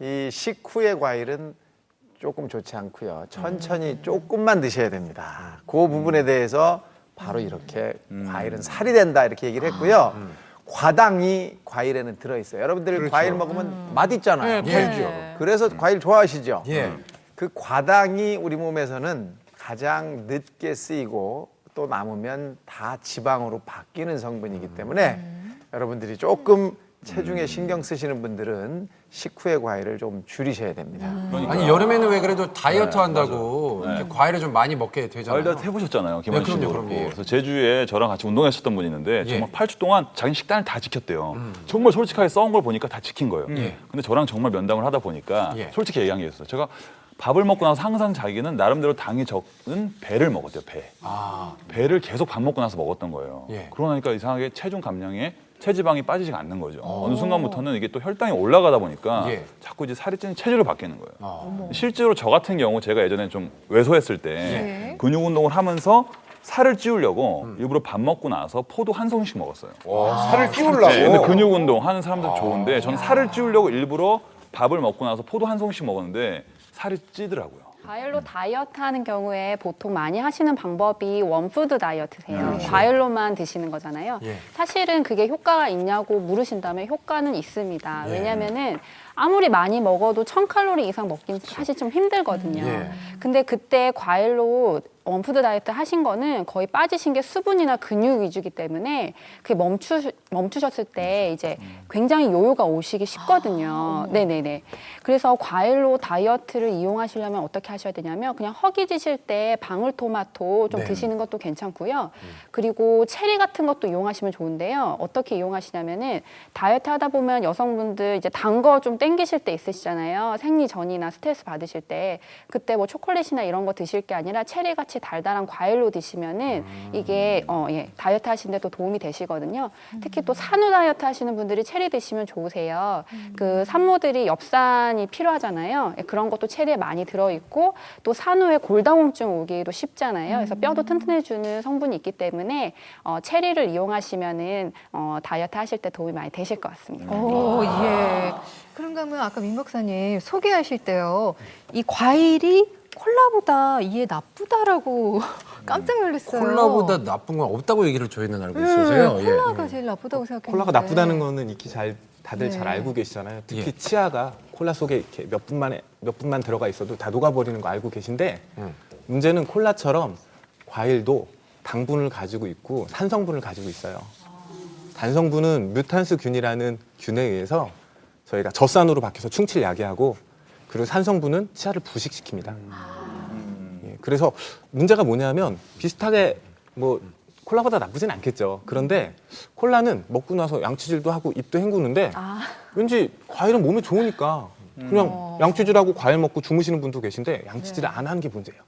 이 식후의 과일은 조금 좋지 않고요. 천천히 조금만 드셔야 됩니다. 그 부분에 대해서 바로 이렇게 과일은 살이 된다 이렇게 얘기를 했고요. 과당이 과일에는 들어있어요. 여러분들 그렇죠. 과일 먹으면 맛있잖아요. 네, 달죠. 그래서 과일 좋아하시죠? 예. 그 과당이 우리 몸에서는 가장 늦게 쓰이고 또 남으면 다 지방으로 바뀌는 성분이기 때문에 여러분들이 조금 체중에 신경 쓰시는 분들은 식후의 과일을 좀 줄이셔야 됩니다. 아니 여름에는 왜 그래도 다이어트 한다고 이렇게 과일을 좀 많이 먹게 되잖아요. 과일 다 해보셨잖아요, 김원희 씨도. 그럼요. 그래서 제주에 저랑 같이 운동했었던 분이 있는데 정말 8주 동안 자기 식단을 다 지켰대요. 정말 솔직하게 써온 걸 보니까 다 지킨 거예요. 근데 저랑 정말 면담을 하다 보니까 솔직히 얘기한 게 있어요. 제가 밥을 먹고 나서 항상 자기는 나름대로 당이 적은 배를 먹었대요, 배. 배를 계속 밥 먹고 나서 먹었던 거예요. 그러고 나니까 이상하게 체중 감량에 체지방이 빠지지가 않는 거죠. 어느 순간부터는 이게 또 혈당이 올라가다 보니까 자꾸 이제 살이 찌는 체질로 바뀌는 거예요. 실제로 저 같은 경우 제가 예전에 좀 왜소했을 때 근육 운동을 하면서 살을 찌우려고 일부러 밥 먹고 나서 포도 한 송이씩 먹었어요. 살을 찌우려고. 네, 근데 근육 운동 하는 사람들 좋은데 저는 살을 찌우려고 일부러 밥을 먹고 나서 포도 한 송이씩 먹었는데 살이 찌더라고요. 과일로 다이어트 하는 경우에 보통 많이 하시는 방법이 원푸드 다이어트세요. 과일로만 드시는 거잖아요. 사실은 그게 효과가 있냐고 물으신다면 효과는 있습니다. 왜냐면은 아무리 많이 먹어도 1000칼로리 이상 먹긴 사실 좀 힘들거든요. 근데 그때 과일로 원푸드 다이어트 하신 거는 거의 빠지신 게 수분이나 근육 위주이기 때문에 그게 멈추셨을 때 이제 굉장히 요요가 오시기 쉽거든요. 네네네. 그래서 과일로 다이어트를 이용하시려면 어떻게 하셔야 되냐면 그냥 허기지실 때 방울토마토 좀 드시는 것도 괜찮고요. 그리고 체리 같은 것도 이용하시면 좋은데요. 어떻게 이용하시냐면은 다이어트 하다 보면 여성분들 이제 단 거 좀 땡기실 때 있으시잖아요. 생리 전이나 스트레스 받으실 때 그때 뭐 초콜릿이나 이런 거 드실 게 아니라 체리 같이 달달한 과일로 드시면은 이게 다이어트 하시는데 또 도움이 되시거든요. 특히 또 산후 다이어트 하시는 분들이 체리 드시면 좋으세요. 그 산모들이 엽산이 필요하잖아요. 그런 것도 체리에 많이 들어있고 또 산후에 골다공증 오기도 쉽잖아요. 그래서 뼈도 튼튼해주는 성분이 있기 때문에 체리를 이용하시면은 다이어트 하실 때 도움이 많이 되실 것 같습니다. 오, 예. 그런가 하면 아까 민 박사님 소개하실 때요. 이 과일이 콜라보다 이에 나쁘다라고 깜짝 놀랐어요. 콜라보다 나쁜 건 없다고 얘기를 저희는 알고 있어서요. 콜라가 제일 나쁘다고 생각했는데. 콜라가 나쁘다는 거는 익히 다들 잘 알고 계시잖아요. 특히 치아가 콜라 속에 이렇게 몇 분만 들어가 있어도 다 녹아버리는 거 알고 계신데 문제는 콜라처럼 과일도 당분을 가지고 있고 산성분을 가지고 있어요. 단성분은 뮤탄스균이라는 균에 의해서 저희가 젖산으로 바뀌어서 충치를 야기하고 그리고 산성분은 치아를 부식시킵니다. 예, 그래서 문제가 뭐냐면 비슷하게 뭐 콜라보다 나쁘진 않겠죠. 그런데 콜라는 먹고 나서 양치질도 하고 입도 헹구는데 왠지 과일은 몸에 좋으니까 그냥 양치질하고 과일 먹고 주무시는 분도 계신데 양치질을 안 하는 게 문제예요.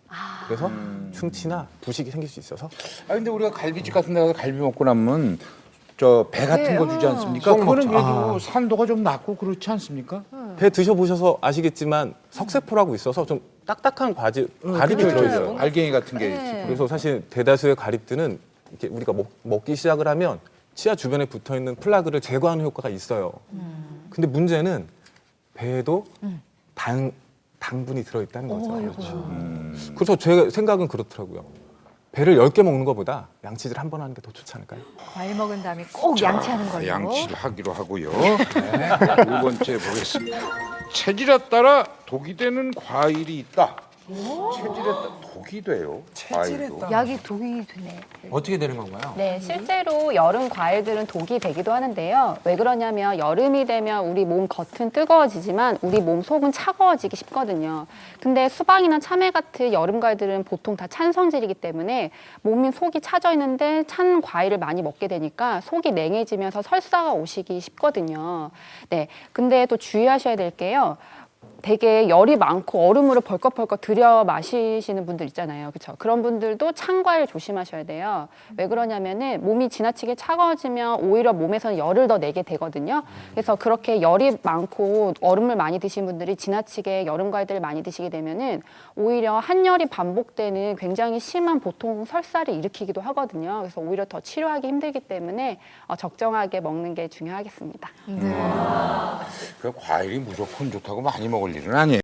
그래서 충치나 부식이 생길 수 있어서. 근데 우리가 갈비집 같은 데 가서 갈비 먹고 나면 저 배 같은 거 주지 않습니까? 속 그거는 먹죠. 그래도 산도가 좀 낮고 그렇지 않습니까? 배 드셔보셔서 아시겠지만 석쇠포라고 있어서 좀 딱딱한 가립이 들어있어요. 알갱이 같은 게 있지. 그래서 사실 대다수의 가립들은 이렇게 우리가 먹기 시작을 하면 치아 주변에 붙어있는 플라그를 제거하는 효과가 있어요. 근데 문제는 배에도 당분이 들어있다는 거죠. 그래서 제 생각은 그렇더라고요. 배를 10개 먹는 것보다 양치질 한 번 하는 게 더 좋지 않을까요? 과일 먹은 다음에 꼭 양치하는 걸로. 양치를 하기로 하고요. 두 번째 보겠습니다. 체질에 따라 독이 되는 과일이 있다. 체질에 따라 독이 돼요. 과일도. 약이 독이 되네. 어떻게 되는 건가요? 네, 실제로 여름 과일들은 독이 되기도 하는데요. 왜 그러냐면 여름이 되면 우리 몸 겉은 뜨거워지지만 우리 몸 속은 차가워지기 쉽거든요. 근데 수박이나 참외 같은 여름 과일들은 보통 다 찬 성질이기 때문에 몸이 속이 차져 있는데 찬 과일을 많이 먹게 되니까 속이 냉해지면서 설사가 오시기 쉽거든요. 네, 근데 또 주의하셔야 될 게요. 되게 열이 많고 얼음물을 벌컥벌컥 들여 마시시는 분들 있잖아요. 그렇죠? 그런 분들도 찬 과일 조심하셔야 돼요. 왜 그러냐면은 몸이 지나치게 차가워지면 오히려 몸에서는 열을 더 내게 되거든요. 그래서 그렇게 열이 많고 얼음을 많이 드신 분들이 지나치게 여름 과일들을 많이 드시게 되면은 오히려 한열이 반복되는 굉장히 심한 보통 설사를 일으키기도 하거든요. 그래서 오히려 더 치료하기 힘들기 때문에 적정하게 먹는 게 중요하겠습니다. 그 과일이 무조건 좋다고 많이 먹을 일은 아니에요.